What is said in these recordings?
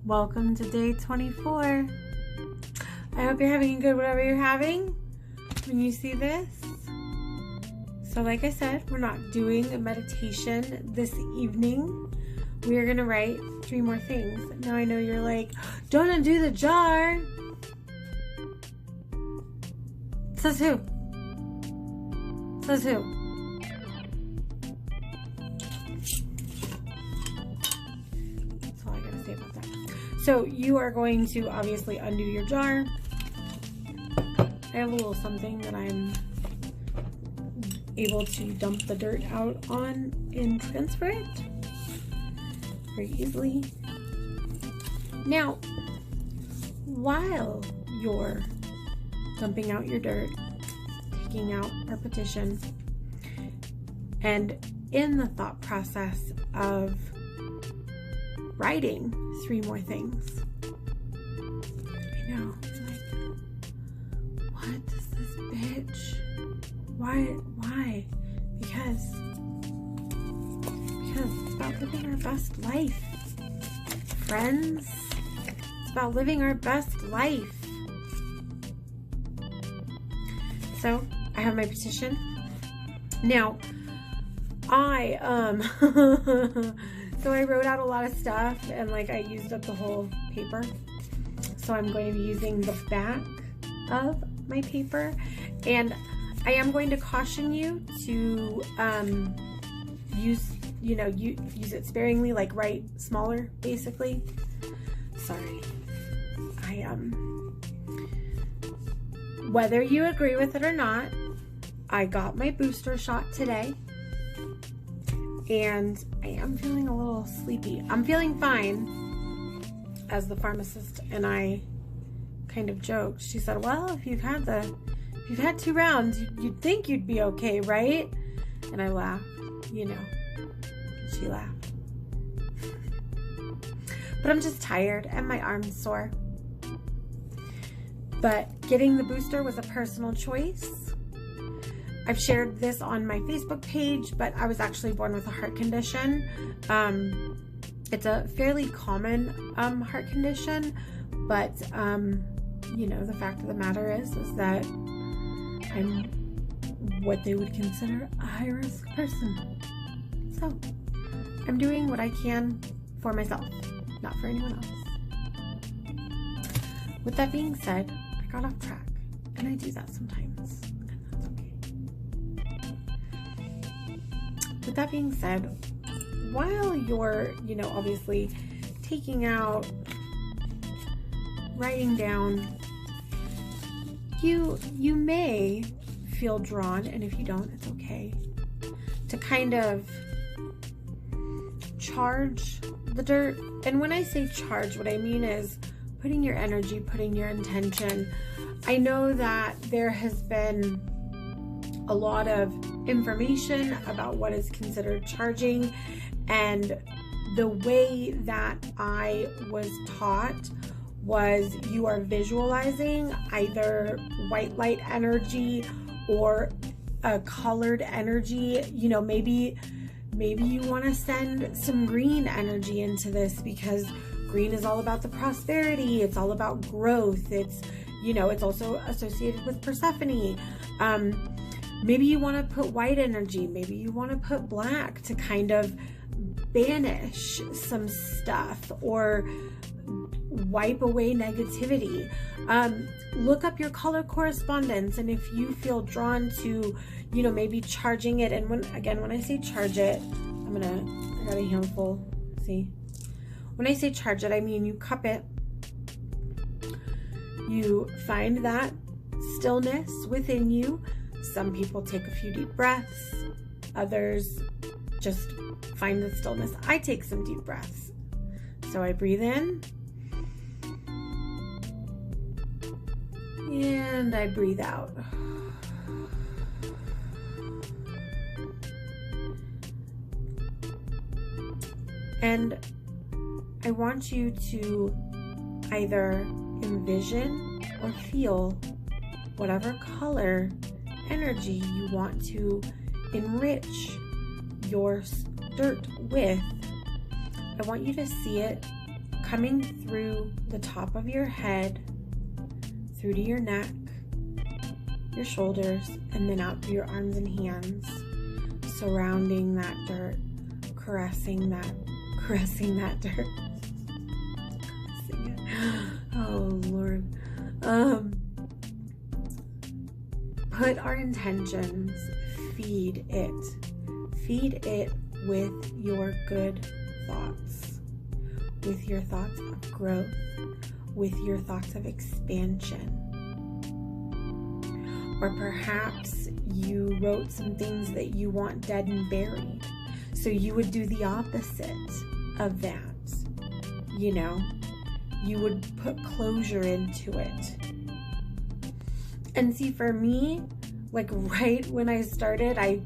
Welcome to day 24. I hope you're having a good whatever you're having when you see this. So like I said, we're not doing a meditation this evening. We are going to write 3 more things. Now I know you're like, don't undo the jar. Says who? Says who? That's all I gotta say about that. So you are going to obviously undo your jar. I have a little something that I'm able to dump the dirt out on and transfer it very easily. Now, while you're dumping out your dirt, taking out our petition, and in the thought process of writing 3 more things, I know, you're like, what does this bitch? Why? Because it's about living our best life, friends. It's about living our best life. So I have my petition. Now, so I wrote out a lot of stuff and like I used up the whole paper. So I'm going to be using the back of my paper, and I am going to caution you to use it sparingly, like write smaller, basically. Sorry. Whether you agree with it or not, I got my booster shot today, and I am feeling a little sleepy. I'm feeling fine, as the pharmacist and I kind of joked. She said, well, if you've had 2 rounds, you'd think you'd be okay, right? And I laughed, she laughed. But I'm just tired and my arm's sore. But getting the booster was a personal choice. I've shared this on my Facebook page, but I was actually born with a heart condition. It's a fairly common heart condition, but the fact of the matter is that I'm what they would consider a high-risk person. So I'm doing what I can for myself, not for anyone else. With that being said, I got off track, and I do that sometimes, and that's okay. With that being said, while you're, obviously taking out, writing down, you may feel drawn, and if you don't, it's okay, to kind of charge the dirt. And when I say charge, what I mean is putting your energy, putting your intention. I know that there has been a lot of information about what is considered charging, and the way that I was taught was you are visualizing either white light energy or a colored energy. Maybe you want to send some green energy into this, because green is all about the prosperity. It's all about growth. It's also associated with Persephone. Maybe you want to put white energy. Maybe you want to put black to kind of banish some stuff or wipe away negativity. Look up your color correspondence, and if you feel drawn to, maybe charging it. And when I say charge it, I got a handful. See, when I say charge it, I mean you cup it. You find that stillness within you. Some people take a few deep breaths. Others just find the stillness. I take some deep breaths. So I breathe in. And I breathe out. And I want you to either envision or feel whatever color energy you want to enrich your dirt with. I want you to see it coming through the top of your head, through to your neck, your shoulders, and then out through your arms and hands, surrounding that dirt, caressing that dirt. Oh Lord. Put our intentions, feed it with your good thoughts, with your thoughts of growth, with your thoughts of expansion. Or perhaps you wrote some things that you want dead and buried. So you would do the opposite of that. You know, you would put closure into it. And see, for me, like right when I started, I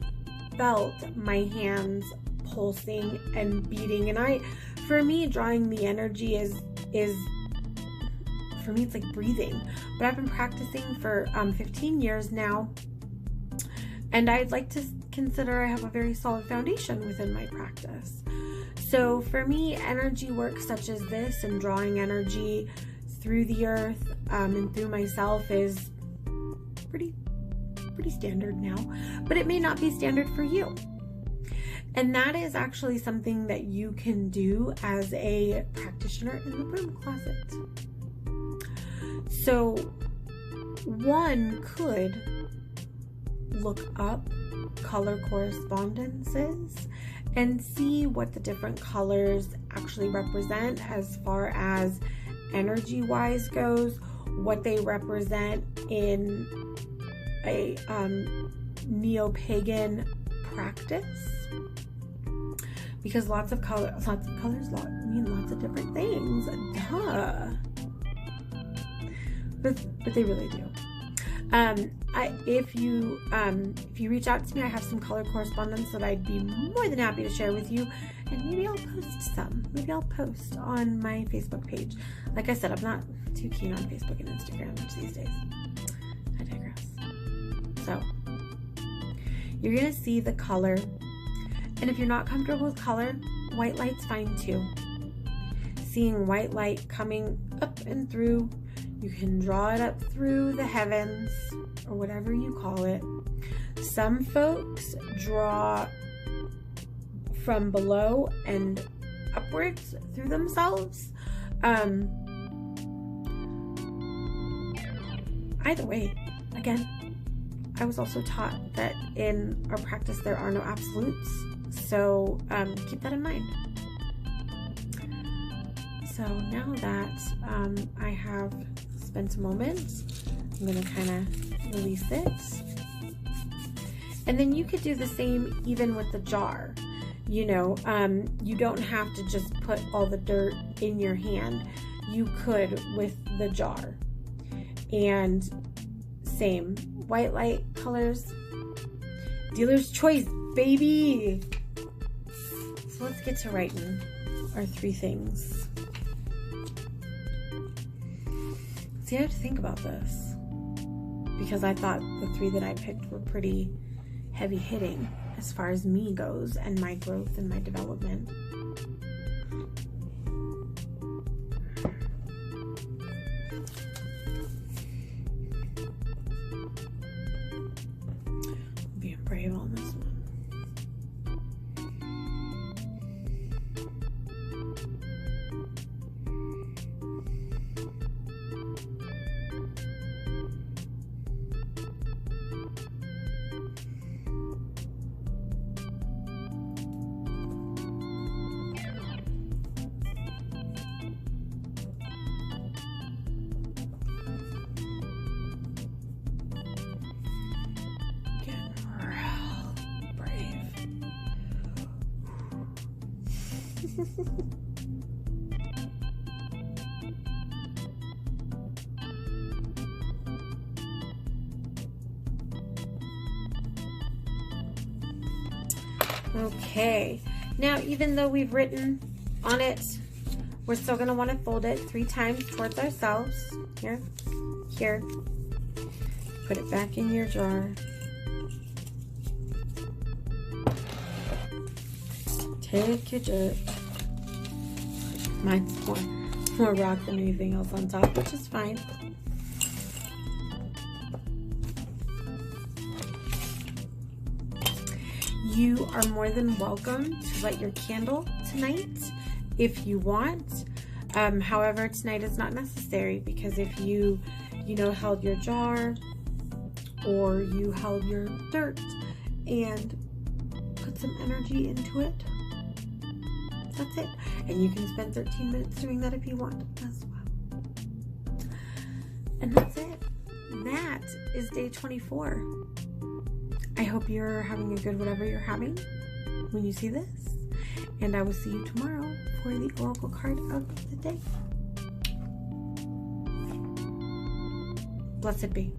felt my hands pulsing and beating. And for me, drawing the energy is for me, it's like breathing. But I've been practicing for 15 years now. And I'd like to consider I have a very solid foundation within my practice. So for me, energy work such as this and drawing energy through the earth and through myself is pretty standard now. But it may not be standard for you. And that is actually something that you can do as a practitioner in the broom closet. So one could look up color correspondences and see what the different colors actually represent as far as energy-wise goes, what they represent in a neo-pagan practice. Because lots of colors mean lots of different things. Duh. But they really do. If you reach out to me, I have some color correspondence that I'd be more than happy to share with you, and maybe I'll post some. Maybe I'll post on my Facebook page. Like I said, I'm not too keen on Facebook and Instagram these days. I digress. So you're gonna see the color, and if you're not comfortable with color, white light's fine too. Seeing white light coming up and through. You can draw it up through the heavens, or whatever you call it. Some folks draw from below and upwards through themselves. Either way, again, I was also taught that in our practice there are no absolutes. So keep that in mind. So now that I have spent a moment, I'm going to kind of release it. And then you could do the same even with the jar. You know, you don't have to just put all the dirt in your hand. You could with the jar. And same, white light colors, dealer's choice, baby. So let's get to writing our 3 things. See, I have to think about this because I thought the 3 that I picked were pretty heavy hitting as far as me goes and my growth and my development. Being brave on this one. Okay, now even though we've written on it, we're still going to want to fold it 3 times towards ourselves. Here, here. Put it back in your jar. Take your dirt. Mine's more more rock than anything else on top, which is fine. You are more than welcome to light your candle tonight if you want. However, tonight is not necessary, because if you held your jar or you held your dirt and put some energy into it, that's it. And you can spend 13 minutes doing that if you want as well. And that's it. That is day 24. I hope you're having a good whatever you're having when you see this. And I will see you tomorrow for the oracle card of the day. Blessed be.